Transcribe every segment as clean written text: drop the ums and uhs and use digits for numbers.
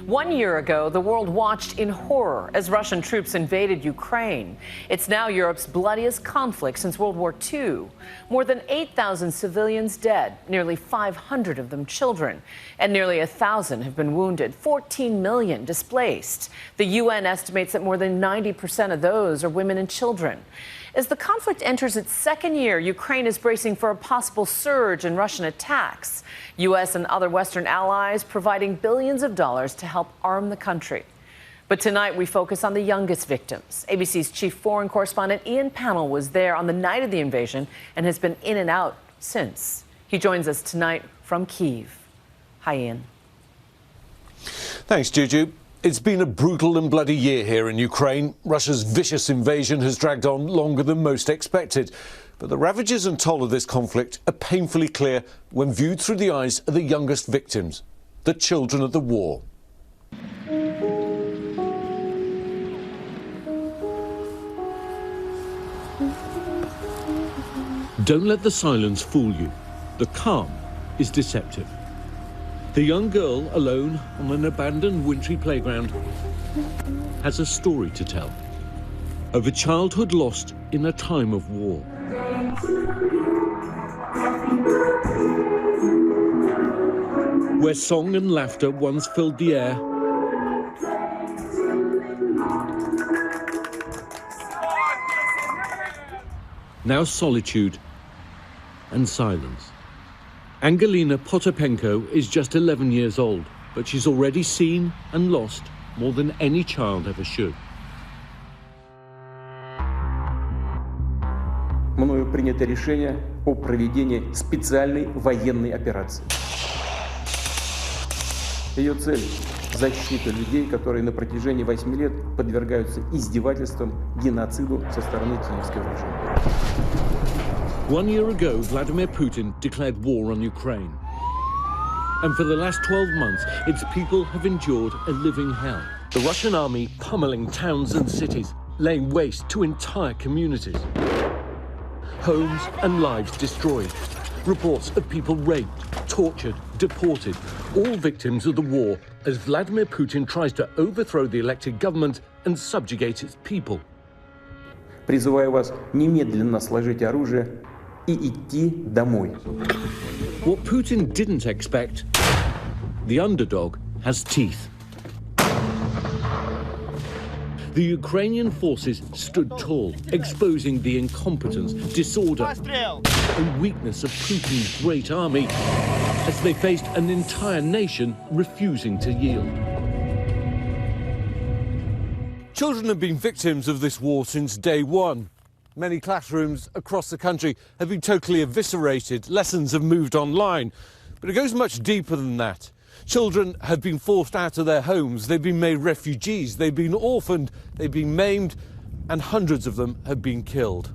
1 year ago, the world watched in horror as Russian troops invaded Ukraine. It's now Europe's bloodiest conflict since World War II. More than 8,000 civilians dead, nearly 500 of them children, and nearly 1,000 have been wounded, 14 million displaced. The UN estimates that more than 90% of those are women and children. As the conflict enters its second year, Ukraine is bracing for a possible surge in Russian attacks. U.S. and other Western allies providing billions of dollars to help arm the country. But tonight we focus on the youngest victims. ABC's chief foreign correspondent Ian Pannell was there on the night of the invasion and has been in and out since. He joins us tonight from Kyiv. Hi, Ian. Thanks, Juju. It's been a brutal and bloody year here in Ukraine. Russia's vicious invasion has dragged on longer than most expected. But the ravages and toll of this conflict are painfully clear when viewed through the eyes of the youngest victims, the children of the war. Don't let the silence fool you. The calm is deceptive. The young girl, alone on an abandoned wintry playground, has a story to tell of a childhood lost in a time of war. Where song and laughter once filled the air, now solitude and silence. Angelina Potapenko is just 11 years old, but she's already seen and lost more than any child ever should. Мною принято решение о проведении специальной военной операции. Ее цель – защита людей, которые на протяжении 8 лет подвергаются издевательствам, геноциду со стороны киевской Russia. 1 year ago, Vladimir Putin declared war on Ukraine. And for the last 12 months, its people have endured a living hell. The Russian army pummeling towns and cities, laying waste to entire communities. Homes and lives destroyed. Reports of people raped, tortured, deported, all victims of the war as Vladimir Putin tries to overthrow the elected government and subjugate its people. Призываю вас немедленно сложить оружие и идти домой. What Putin didn't expect, the underdog has teeth. The Ukrainian forces stood tall, exposing the incompetence, disorder, and weakness of Putin's great army as they faced an entire nation refusing to yield. Children have been victims of this war since day one. Many classrooms across the country have been totally eviscerated. Lessons have moved online. But it goes much deeper than that. Children have been forced out of their homes. They've been made refugees. They've been orphaned. They've been maimed. And hundreds of them have been killed.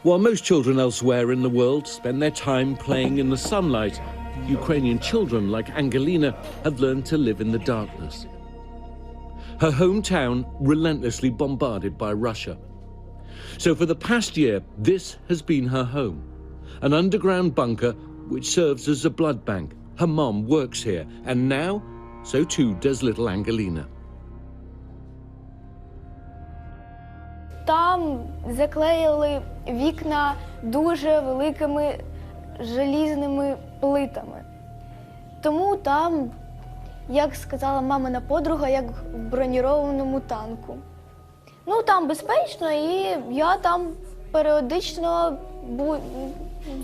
While most children elsewhere in the world spend their time playing in the sunlight, Ukrainian children like Angelina have learned to live in the darkness. Her hometown relentlessly bombarded by Russia. So for the past year, this has been her home, an underground bunker which serves as a blood bank. Her mom works here, and now, so too does little Angelina. Там заклеїли вікна дуже великими желізними плитами. Тому там, як сказала мамина подруга, як в бронірованому танку. Ну, там безпечно, і я там періодично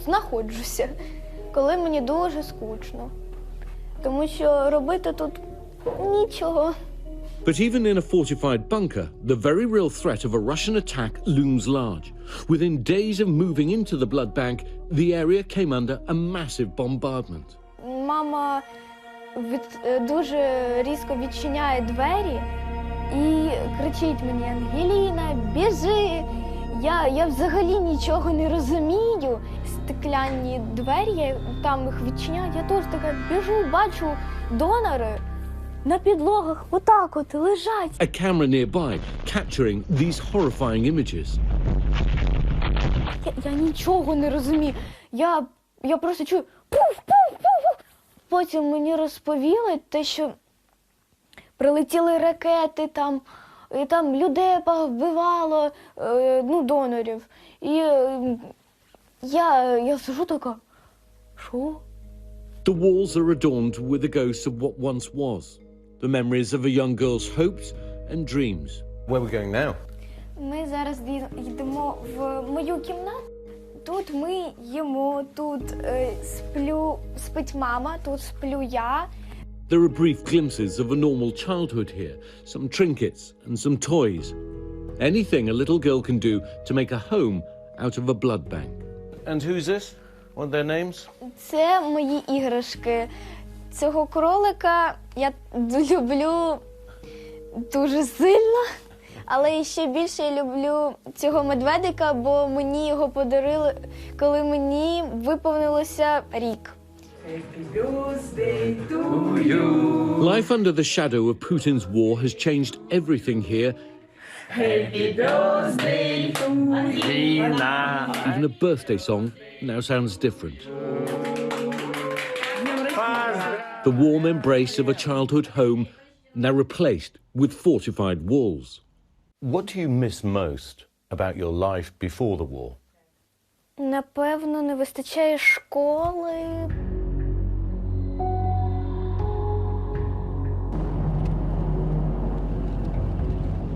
знаходжуся, коли мені дуже скучно. Тому що робити тут нічого. But even in a fortified bunker, the very real threat of a Russian attack looms large. Within days of moving into the blood bank, the area came under a massive bombardment. Мама дуже різко відчиняє двері і кричить мені: «Ангеліна, біжи!» Я взагалі нічого не розумію. Стекляні двері, там їх відчиняють, я теж така біжу, бачу донори. На підлогах отак от лежать. A camera nearby capturing these horrifying images. Я нічого не розумію. Я просто чую пуф-пуф-пуф. Потім мені розповіли те, що прилетіли ракети там, і там людей повбивало, донорів. І я сижу така, що? The walls are adorned with the ghosts of what once was, the memories of a young girl's hopes and dreams. Where are we going now? Ми зараз йдемо в мою кімнату. Тут ми їмо, тут спить мама, тут сплю я. There are brief glimpses of a normal childhood here, some trinkets and some toys. Anything a little girl can do to make a home out of a blood bank. And who's this? What are their names? Це мої іграшки. Цього кролика я люблю дуже сильно, але ще більше я люблю цього медведика, бо мені його подарили, коли мені виповнилося рік. Life under the shadow of Putin's war has changed everything here. Even a birthday song now sounds different. The warm embrace of a childhood home now replaced with fortified walls. What do you miss most about your life before the war? Напевно, не вистачає школи.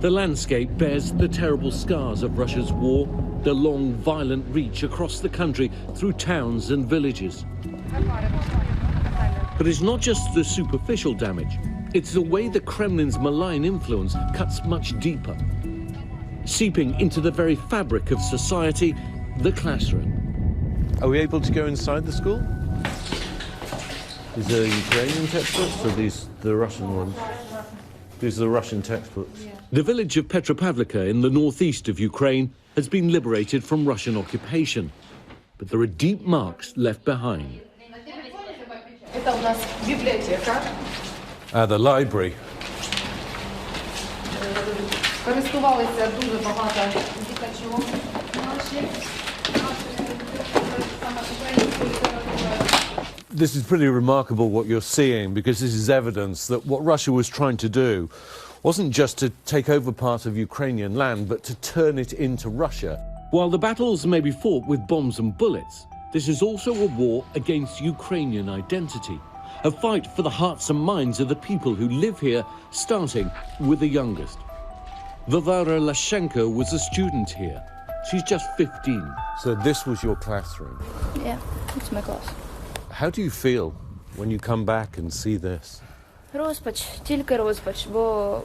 The landscape bears the terrible scars of Russia's war, the long, violent reach across the country through towns and villages. But it's not just the superficial damage. It's the way the Kremlin's malign influence cuts much deeper, seeping into the very fabric of society, the classroom. Are we able to go inside the school? These are Ukrainian textbooks, or these the Russian ones? These are the Russian textbooks. The village of Petropavlivka in the northeast of Ukraine has been liberated from Russian occupation, but there are deep marks left behind. Это у нас библиотека. The library. Користувалися дуже багато діточок наших. This is pretty remarkable what you're seeing, because this is evidence that what Russia was trying to do wasn't just to take over part of Ukrainian land, but to turn it into Russia. While the battles may be fought with bombs and bullets, this is also a war against Ukrainian identity, a fight for the hearts and minds of the people who live here, starting with the youngest. Varvara Lashenko was a student here. She's just 15. So this was your classroom. Yeah, it's my class. How do you feel when you come back and see this? Розпач, тільки розпач, бо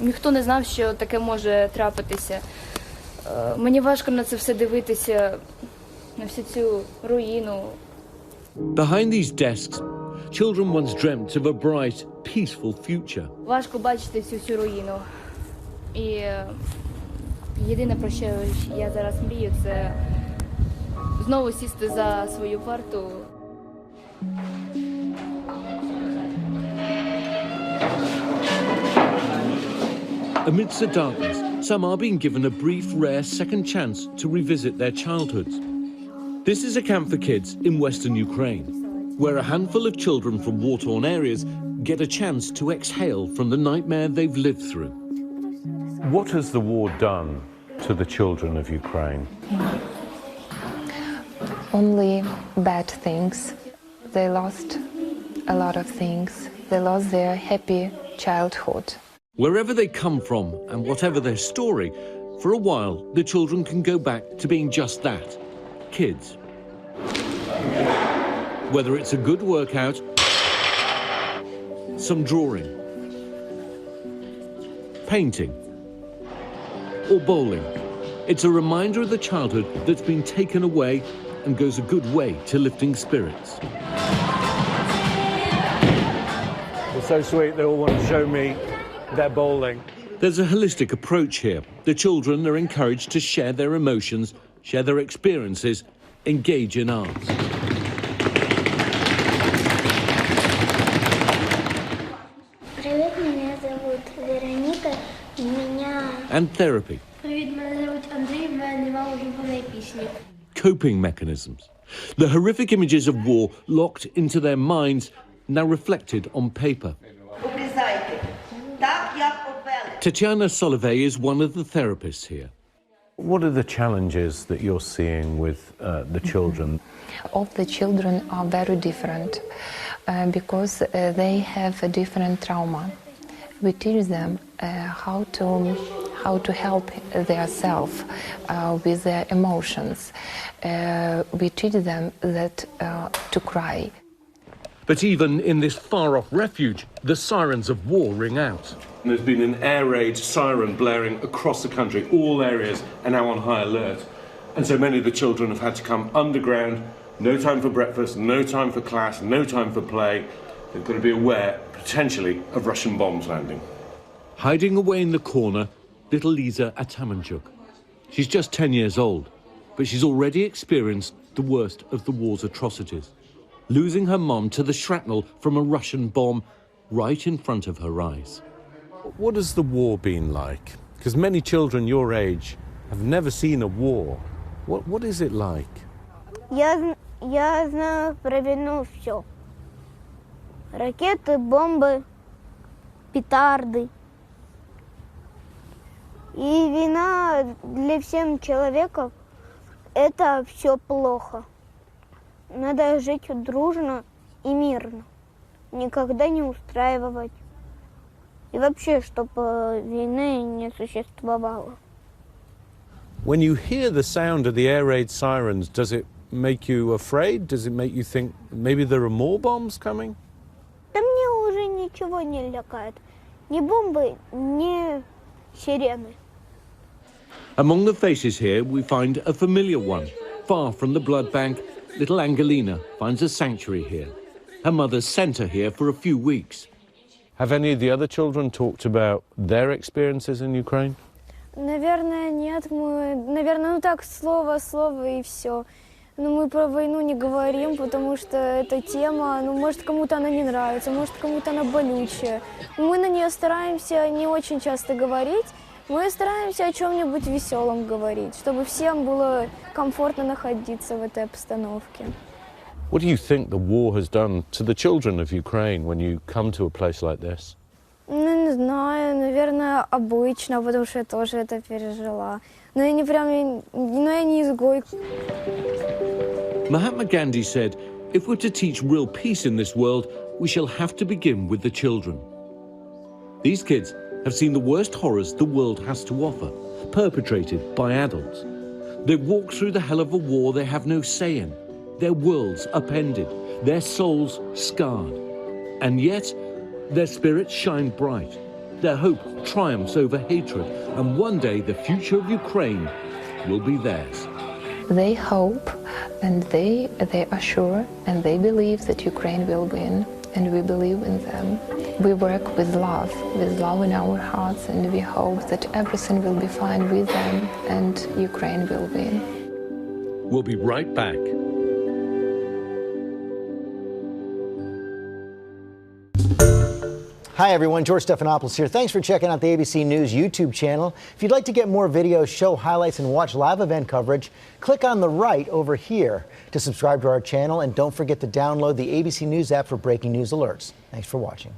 ніхто не знав, що таке може трапитися. Мені важко на це все дивитися, на всю цю руїну. Behind these desks, children once dreamt of a bright, peaceful future. Важко бачити всю руїну. І єдине, про що я зараз мрію, це знову сісти за свою парту. Amidst the darkness, some are being given a brief, rare second chance to revisit their childhoods. This is a camp for kids in western Ukraine, where a handful of children from war-torn areas get a chance to exhale from the nightmare they've lived through. What has the war done to the children of Ukraine? Only bad things. They lost a lot of things. They lost their happy childhood. Wherever they come from and whatever their story, for a while the children can go back to being just that, kids. Whether it's a good workout, some drawing, painting, or bowling, it's a reminder of the childhood that's been taken away and goes a good way to lifting spirits. It's so sweet, they all want to show me their bowling. There's a holistic approach here. The children are encouraged to share their emotions, share their experiences, engage in arts. Привет, меня зовут Вероника. And therapy. Привет, меня зовут Андрей, моя нема уже болить. coping mechanisms. The horrific images of war locked into their minds, now reflected on paper. Tatiana Solovey is one of the therapists here. What are the challenges that you're seeing with the children? All the children are very different because they have a different trauma. We teach them how to help themselves with their emotions. We teach them that to cry. But even in this far-off refuge, the sirens of war ring out. There's been an air raid siren blaring across the country. All areas are now on high alert. And so many of the children have had to come underground. No time for breakfast, no time for class, no time for play. They've got to be aware, potentially, of Russian bombs landing. Hiding away in the corner, little Lisa Atamanchuk. She's just 10 years old, but she's already experienced the worst of the war's atrocities. Losing her mom to the shrapnel from a Russian bomb right in front of her eyes. What has the war been like? Because many children your age have never seen a war. What is it like? Я знаю про войну все. Ракеты, бомбы, петарды. И война для всех человеков – это все плохо. Надо жить дружно и мирно. Никогда не устраивать. И вообще, чтобы войны не существовало. When you hear the sound of the air raid sirens, does it make you afraid? Does it make you think maybe there are more bombs coming? Да мне уже ничего не лякает. Ни бомбы, ни сирены. Among the faces here, we find a familiar one. Far from the blood bank, little Angelina finds a sanctuary here. Her mother sent her here for a few weeks. Have any of the other children talked about their experiences in Ukraine? Наверное, нет. Наверное, так, слово и все. Но мы про войну не говорим, потому что эта тема, может, кому-то она не нравится, может, кому-то она болючая. Мы на нее стараемся не очень часто говорить. Мы стараемся о чем-нибудь веселом говорить, чтобы всем было комфортно находиться в этой обстановке. What do you think the war has done to the children of Ukraine when you come to a place like this? Не знаю, наверное, обычно, потому что я тоже это пережила. Но я не изгой. Mahatma Gandhi said, if we're to teach real peace in this world, we shall have to begin with the children. These kids have seen the worst horrors the world has to offer, perpetrated by adults. They've walked through the hell of a war they have no say in, their worlds upended, their souls scarred. And yet, their spirits shine bright. Their hope triumphs over hatred, and one day the future of Ukraine will be theirs. They hope, and they are sure, and they believe that Ukraine will win, and we believe in them. We work with love in our hearts, and we hope that everything will be fine with them, and Ukraine will win. We'll be right back. Hi everyone, George Stephanopoulos here. Thanks for checking out the ABC News YouTube channel. If you'd like to get more videos, show highlights, and watch live event coverage, click on the right over here to subscribe to our channel, and don't forget to download the ABC News app for breaking news alerts. Thanks for watching.